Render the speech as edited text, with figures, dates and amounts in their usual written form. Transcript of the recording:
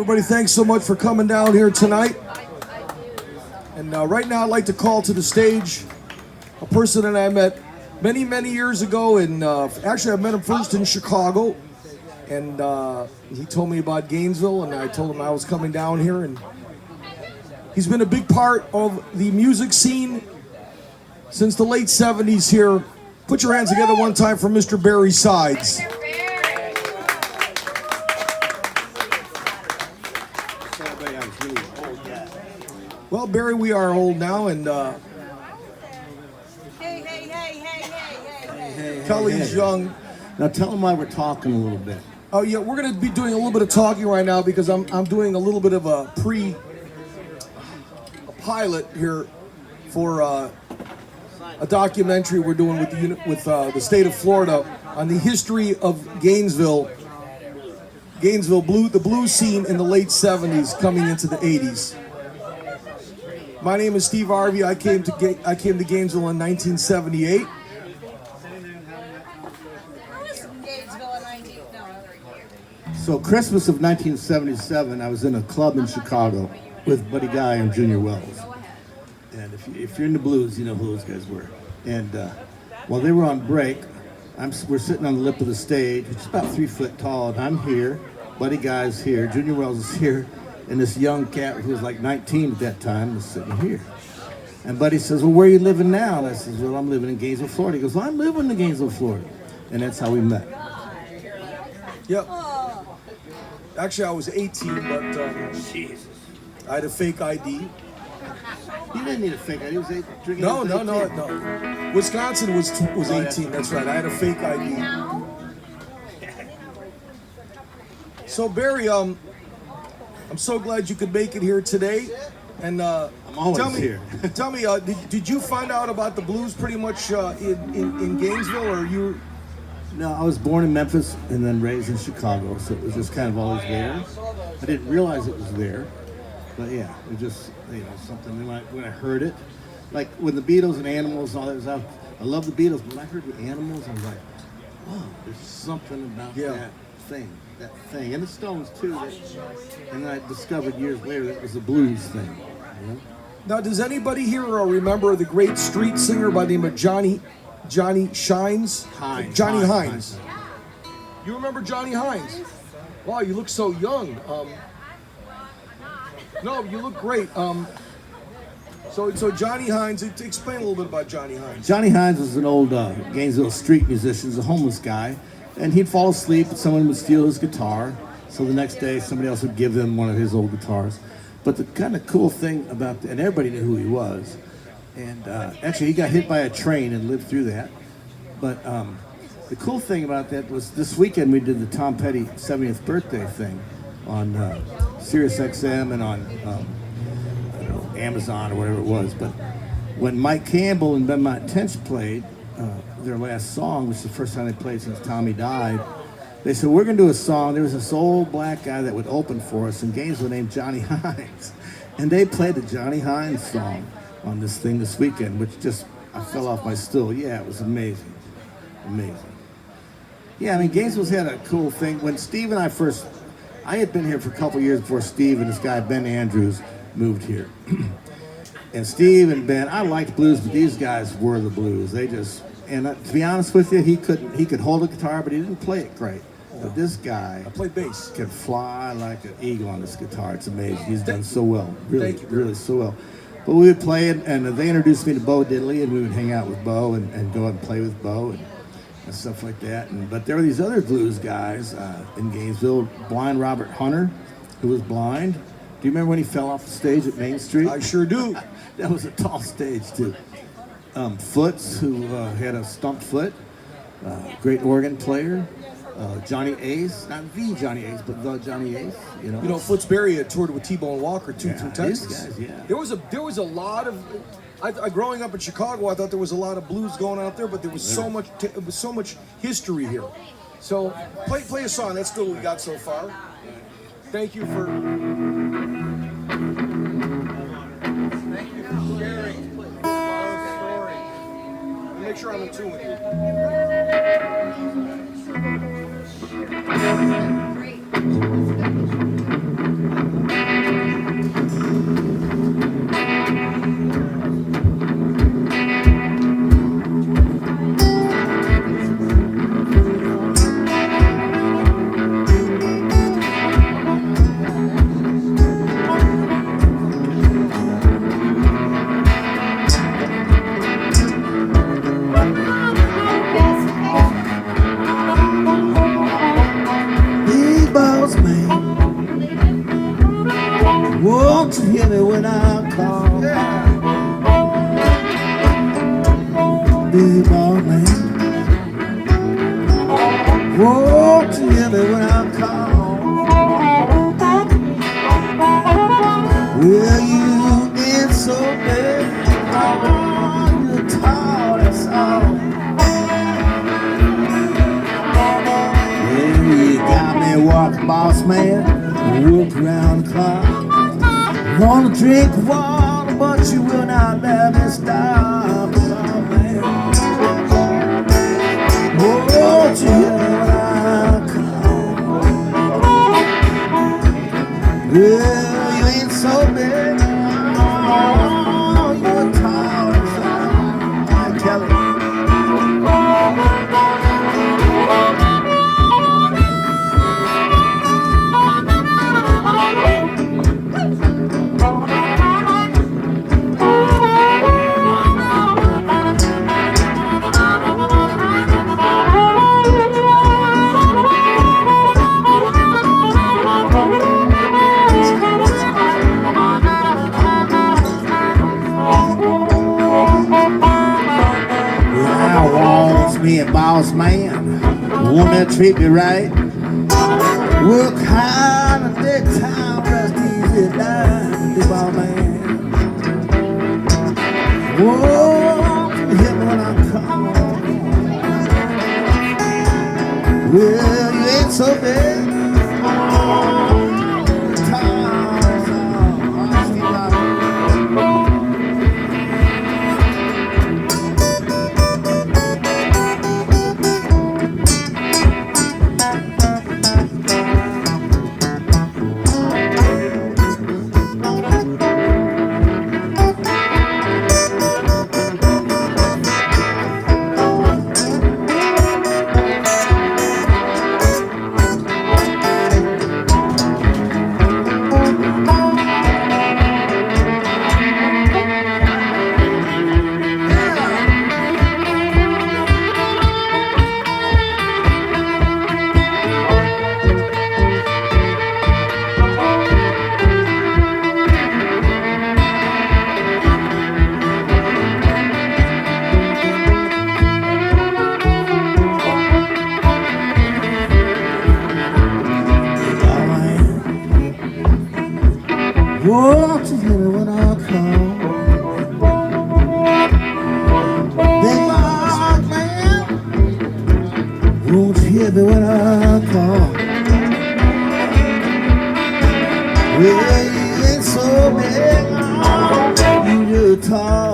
everybody, thanks so much for coming down here tonight. And right now I'd like to call to the stage a person that I met many, many years ago. And actually I met him first in Chicago. And he told me about Gainesville, and I told him I was coming down here. And he's been a big part of the music scene since the late 70s here. Put your hands together one time for Mr. Barry Sides. Well, Barry, we are old now, and Kellie's young. Now tell them why we're talking a little bit. Oh yeah, we're going to be doing a little bit of talking right now because I'm doing a little bit of a pilot here for a documentary we're doing with the state of Florida on the history of Gainesville the blues scene in the late 70s coming into the 80s. My name is Steve Arvey. I came to Gainesville in 1978. So Christmas of 1977, I was in a club in Chicago with Buddy Guy and Junior Wells. And if you're in the blues, you know who those guys were. And while they were on break, we're sitting on the lip of the stage, which is about 3 foot tall, and I'm here, Buddy Guy's here, Junior Wells is here, and this young cat who was like 19 at that time was sitting here. And Buddy says, well, where are you living now? And I says, well, I'm living in Gainesville, Florida. He goes, well, I'm living in Gainesville, Florida. And that's how we met. Yep. Actually, I was 18, but Jesus. I had a fake ID. You didn't need a fake ID. He was drinking. No. Wisconsin was 18. That's right. I had a fake ID. So Barry, I'm so glad you could make it here today. And I'm always here. Tell me, did you find out about the blues pretty much in Gainesville, or you? No, I was born in Memphis and then raised in Chicago, so it was just kind of always there. I didn't realize it was there, but yeah, it was just, something when I heard it. Like when the Beatles and Animals and all that, I love the Beatles, but when I heard the Animals, I was like, oh, there's something about that thing. And the Stones too. And then I discovered years later that it was a blues thing. You know? Now, does anybody here remember the great street singer by the name of Johnny Hines. You remember Johnny Hines? Wow, you look so young. No, you look great. So Johnny Hines, explain a little bit about Johnny Hines. Johnny Hines was an old Gainesville street musician, a homeless guy, and he'd fall asleep and someone would steal his guitar. So the next day somebody else would give them one of his old guitars. But the kind of cool thing about and everybody knew who he was. And actually, he got hit by a train and lived through that. But the cool thing about that was this weekend we did the Tom Petty 70th birthday thing on Sirius XM and on I don't know, Amazon or whatever it was. But when Mike Campbell and Benmont Tench played their last song, which is the first time they played since Tommy died, they said, we're going to do a song. There was this old black guy that would open for us in Gainesville named Johnny Hines. And they played the Johnny Hines song on this thing this weekend, which just, I fell off my stool. Yeah, it was amazing. Amazing. Yeah, I mean, Gainesville's had a cool thing. When Steve and I had been here for a couple years before Steve and this guy, Ben Andrews, moved here. And Steve and Ben, I liked blues, but these guys were the blues. They just, and to be honest with you, he could hold a guitar, but he didn't play it great. But this guy, I play bass, can fly like an eagle on this guitar. It's amazing. He's done so well, really so well. But we would play it, and they introduced me to Bo Diddley, and we would hang out with Bo and go out and play with Bo and stuff like that. But there were these other blues guys in Gainesville. Blind Robert Hunter, who was blind. Do you remember when he fell off the stage at Main Street? I sure do. That was a tall stage, too. Foots, who had a stumped foot, great organ player. Johnny Ace, not the Johnny Ace, but the Johnny Ace. You know, Foots Berry had toured with T-Bone Walker through Texas. These guys, yeah. There was a lot of. Growing up in Chicago, I thought there was a lot of blues going out there, but there was so much. It was so much history here. So play a song. That's good. What we got so far. Thank you for sharing our story. Make sure I'm in tune with you. Great. big ball man. Won't you hear me when I call? Well, you ain't so big, oh, you're tall, that's all. Well, you got me walking, boss man, walk around the clock. Wanna drink water, but you will not let me stop, oh, man. Won't you hear me when I call? Well, you ain't so big, oh, you're tall as I Kellie. Me a boss man, want me to treat me right. Work hard and take time, rest easy, die, big ball man. Whoa, hit me when I come. Well, you ain't so big. Won't you hear me when I call? Big boss man, won't you hear me when I call? Well, you ain't so big, you just talk.